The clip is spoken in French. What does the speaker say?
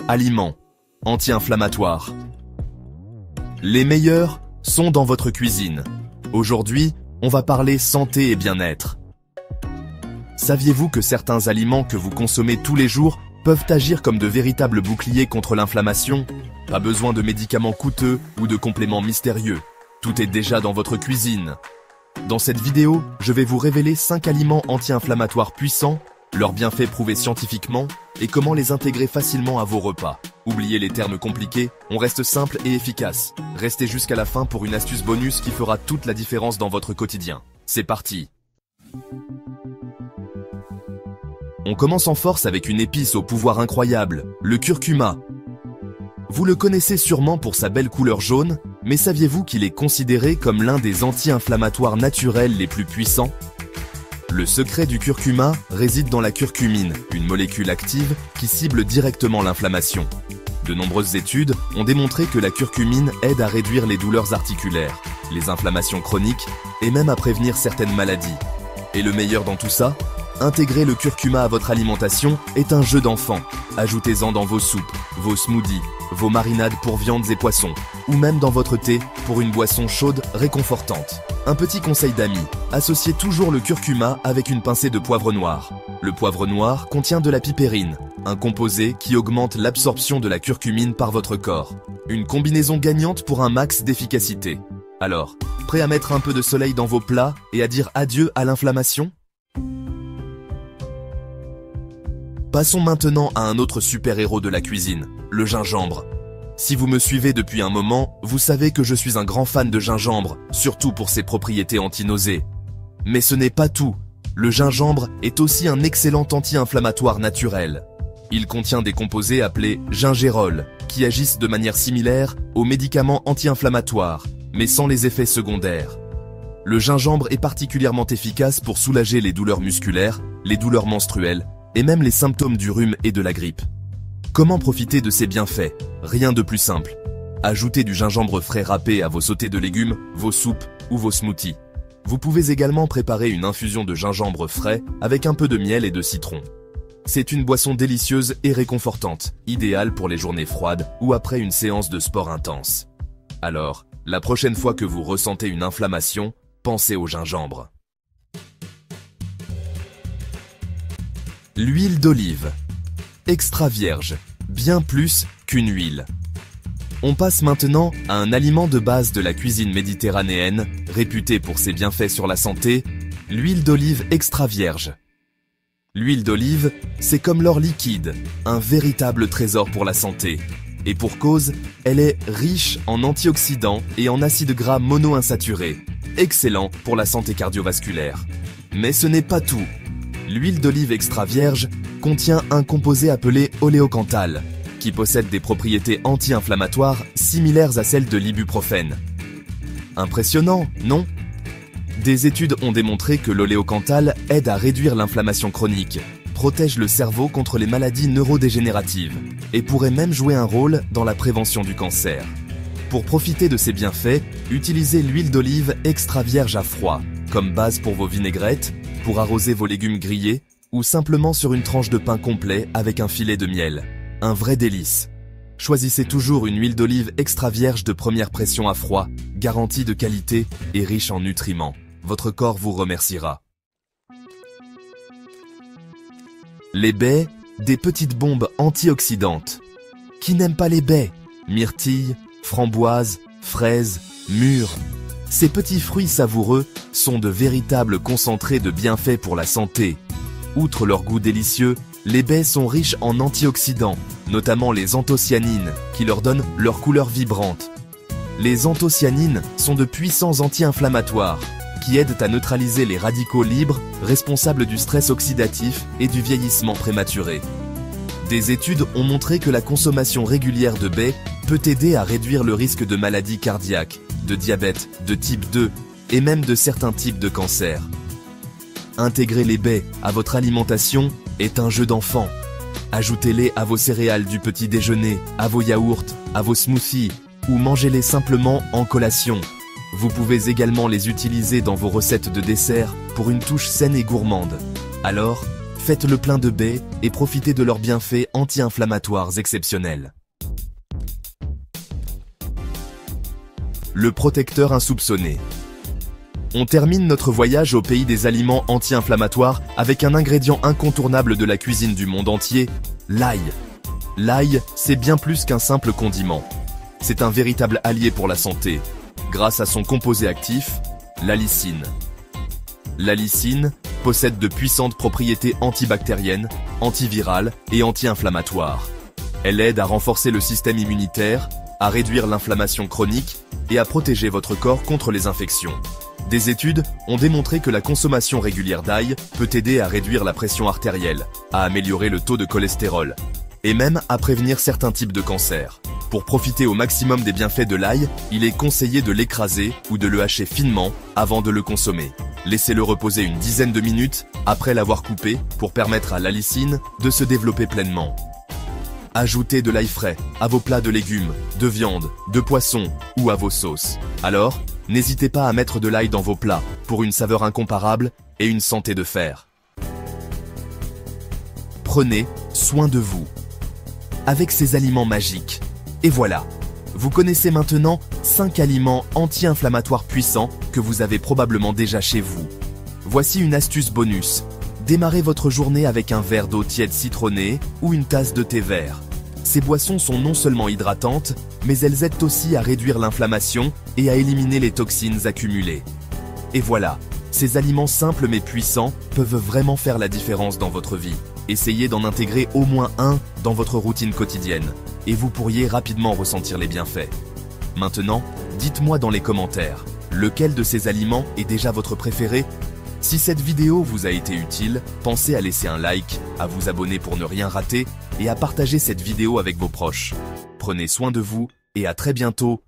Aliments anti-inflammatoires. Les meilleurs sont dans votre cuisine. Aujourd'hui, on va parler santé et bien-être. Saviez-vous que certains aliments que vous consommez tous les jours peuvent agir comme de véritables boucliers contre l'inflammation? Pas besoin de médicaments coûteux ou de compléments mystérieux. Tout est déjà dans votre cuisine. Dans cette vidéo, je vais vous révéler 5 aliments anti-inflammatoires puissants, leurs bienfaits prouvés scientifiquement et comment les intégrer facilement à vos repas. Oubliez les termes compliqués, on reste simple et efficace. Restez jusqu'à la fin pour une astuce bonus qui fera toute la différence dans votre quotidien. C'est parti! On commence en force avec une épice au pouvoir incroyable, le curcuma. Vous le connaissez sûrement pour sa belle couleur jaune, mais saviez-vous qu'il est considéré comme l'un des anti-inflammatoires naturels les plus puissants? Le secret du curcuma réside dans la curcumine, une molécule active qui cible directement l'inflammation. De nombreuses études ont démontré que la curcumine aide à réduire les douleurs articulaires, les inflammations chroniques et même à prévenir certaines maladies. Et le meilleur dans tout ça? Intégrer le curcuma à votre alimentation est un jeu d'enfant. Ajoutez-en dans vos soupes, vos smoothies, vos marinades pour viandes et poissons, ou même dans votre thé pour une boisson chaude réconfortante. Un petit conseil d'amis, associez toujours le curcuma avec une pincée de poivre noir. Le poivre noir contient de la pipérine, un composé qui augmente l'absorption de la curcumine par votre corps. Une combinaison gagnante pour un max d'efficacité. Alors, prêt à mettre un peu de soleil dans vos plats et à dire adieu à l'inflammation? Passons maintenant à un autre super-héros de la cuisine, le gingembre. Si vous me suivez depuis un moment, vous savez que je suis un grand fan de gingembre, surtout pour ses propriétés anti-nausées. Mais ce n'est pas tout. Le gingembre est aussi un excellent anti-inflammatoire naturel. Il contient des composés appelés gingérols, qui agissent de manière similaire aux médicaments anti-inflammatoires, mais sans les effets secondaires. Le gingembre est particulièrement efficace pour soulager les douleurs musculaires, les douleurs menstruelles, et même les symptômes du rhume et de la grippe. Comment profiter de ces bienfaits? Rien de plus simple. Ajoutez du gingembre frais râpé à vos sautés de légumes, vos soupes ou vos smoothies. Vous pouvez également préparer une infusion de gingembre frais avec un peu de miel et de citron. C'est une boisson délicieuse et réconfortante, idéale pour les journées froides ou après une séance de sport intense. Alors, la prochaine fois que vous ressentez une inflammation, pensez au gingembre. L'huile d'olive. Extra vierge, bien plus qu'une huile. On passe maintenant à un aliment de base de la cuisine méditerranéenne, réputé pour ses bienfaits sur la santé, l'huile d'olive extra vierge. L'huile d'olive, c'est comme l'or liquide, un véritable trésor pour la santé. Et pour cause, elle est riche en antioxydants et en acides gras monoinsaturés, excellent pour la santé cardiovasculaire. Mais ce n'est pas tout. L'huile d'olive extra vierge contient un composé appelé oléocanthal, qui possède des propriétés anti-inflammatoires similaires à celles de l'ibuprofène. Impressionnant, non? Des études ont démontré que l'oléocanthal aide à réduire l'inflammation chronique, protège le cerveau contre les maladies neurodégénératives et pourrait même jouer un rôle dans la prévention du cancer. Pour profiter de ces bienfaits, utilisez l'huile d'olive extra vierge à froid, comme base pour vos vinaigrettes, pour arroser vos légumes grillés ou simplement sur une tranche de pain complet avec un filet de miel. Un vrai délice. Choisissez toujours une huile d'olive extra vierge de première pression à froid, garantie de qualité et riche en nutriments. Votre corps vous remerciera. Les baies, des petites bombes antioxydantes. Qui n'aime pas les baies? Myrtilles, framboises, fraises, mûres. Ces petits fruits savoureux sont de véritables concentrés de bienfaits pour la santé. Outre leur goût délicieux, les baies sont riches en antioxydants, notamment les anthocyanines, qui leur donnent leur couleur vibrante. Les anthocyanines sont de puissants anti-inflammatoires, qui aident à neutraliser les radicaux libres responsables du stress oxydatif et du vieillissement prématuré. Des études ont montré que la consommation régulière de baies peut aider à réduire le risque de maladies cardiaques, de diabète, de type 2 et même de certains types de cancers. Intégrer les baies à votre alimentation est un jeu d'enfant. Ajoutez-les à vos céréales du petit déjeuner, à vos yaourts, à vos smoothies ou mangez-les simplement en collation. Vous pouvez également les utiliser dans vos recettes de dessert pour une touche saine et gourmande. Alors, Faites le plein de baies et profitez de leurs bienfaits anti-inflammatoires exceptionnels. Le protecteur insoupçonné. On termine notre voyage au pays des aliments anti-inflammatoires avec un ingrédient incontournable de la cuisine du monde entier, l'ail. L'ail, c'est bien plus qu'un simple condiment. C'est un véritable allié pour la santé, grâce à son composé actif, l'allicine. L'allicine possède de puissantes propriétés antibactériennes, antivirales et anti-inflammatoires. Elle aide à renforcer le système immunitaire, à réduire l'inflammation chronique et à protéger votre corps contre les infections. Des études ont démontré que la consommation régulière d'ail peut aider à réduire la pression artérielle, à améliorer le taux de cholestérol, et même à prévenir certains types de cancers. Pour profiter au maximum des bienfaits de l'ail, il est conseillé de l'écraser ou de le hacher finement avant de le consommer. Laissez-le reposer une dizaine de minutes après l'avoir coupé pour permettre à l'allicine de se développer pleinement. Ajoutez de l'ail frais à vos plats de légumes, de viande, de poisson ou à vos sauces. Alors, n'hésitez pas à mettre de l'ail dans vos plats pour une saveur incomparable et une santé de fer. Prenez soin de vous avec ces aliments magiques. Et voilà, vous connaissez maintenant 5 aliments anti-inflammatoires puissants que vous avez probablement déjà chez vous. Voici une astuce bonus. Démarrez votre journée avec un verre d'eau tiède citronnée ou une tasse de thé vert. Ces boissons sont non seulement hydratantes, mais elles aident aussi à réduire l'inflammation et à éliminer les toxines accumulées. Et voilà, ces aliments simples mais puissants peuvent vraiment faire la différence dans votre vie. Essayez d'en intégrer au moins un dans votre routine quotidienne, et vous pourriez rapidement ressentir les bienfaits. Maintenant, dites-moi dans les commentaires, lequel de ces aliments est déjà votre préféré? Si cette vidéo vous a été utile, pensez à laisser un like, à vous abonner pour ne rien rater et à partager cette vidéo avec vos proches. Prenez soin de vous et à très bientôt